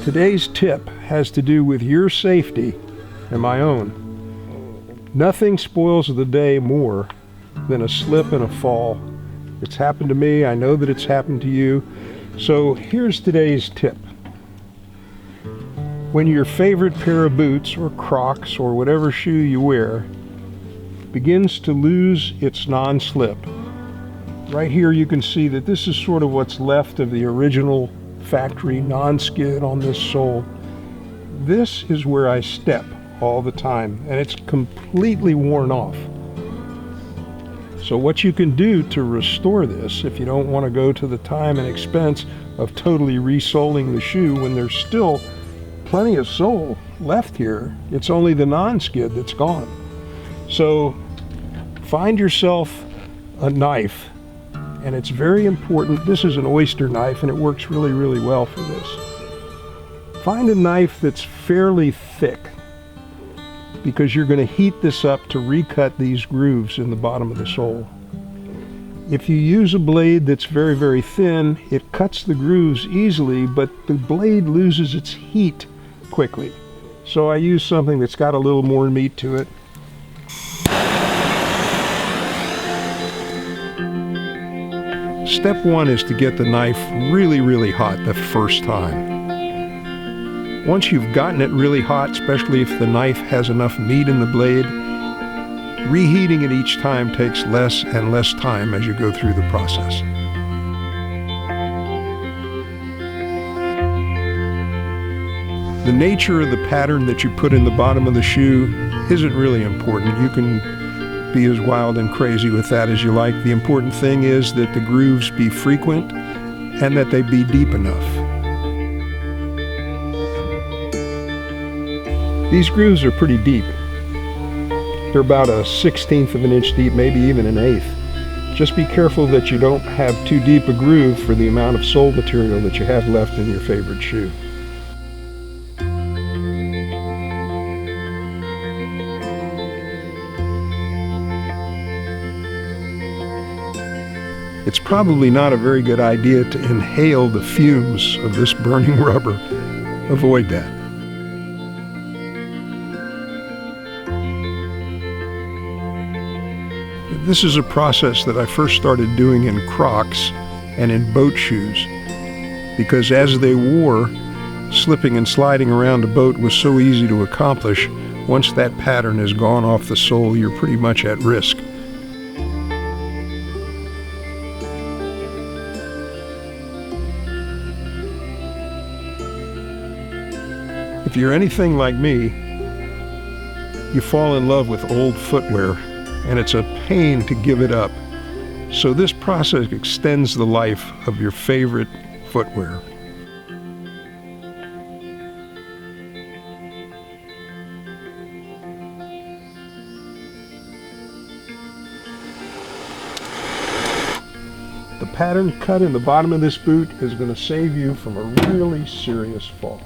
Today's tip has to do with your safety and my own. Nothing spoils the day more than a slip and a fall. It's happened to me. I know that it's happened to you. So here's today's tip. When your favorite pair of boots or Crocs or whatever shoe you wear begins to lose its non-slip, right here you can see that this is sort of what's left of the original factory non-skid on this sole. This is where I step all the time, and it's completely worn off. So what you can do to restore this, if you don't want to go to the time and expense of totally resoling the shoe when there's still plenty of sole left here, it's only the non-skid that's gone. So find yourself a knife, and it's very important. This is an oyster knife, and it works really, really well for this. Find a knife that's fairly thick, because you're going to heat this up to recut these grooves in the bottom of the sole. If you use a blade that's very, very thin, it cuts the grooves easily, but the blade loses its heat quickly. So I use something that's got a little more meat to it. Step one is to get the knife really, really hot the first time. Once you've gotten it really hot, especially if the knife has enough meat in the blade, reheating it each time takes less and less time as you go through the process. The nature of the pattern that you put in the bottom of the shoe isn't really important. You can be as wild and crazy with that as you like. The important thing is that the grooves be frequent and that they be deep enough. These grooves are pretty deep. They're about a 1/16 of an inch deep, maybe even an 1/8. Just be careful that you don't have too deep a groove for the amount of sole material that you have left in your favorite shoe. It's probably not a very good idea to inhale the fumes of this burning rubber. Avoid that. This is a process that I first started doing in Crocs and in boat shoes, because as they wore, slipping and sliding around a boat was so easy to accomplish. Once that pattern has gone off the sole, you're pretty much at risk. If you're anything like me, you fall in love with old footwear, and it's a pain to give it up. So this process extends the life of your favorite footwear. The pattern cut in the bottom of this boot is going to save you from a really serious fall.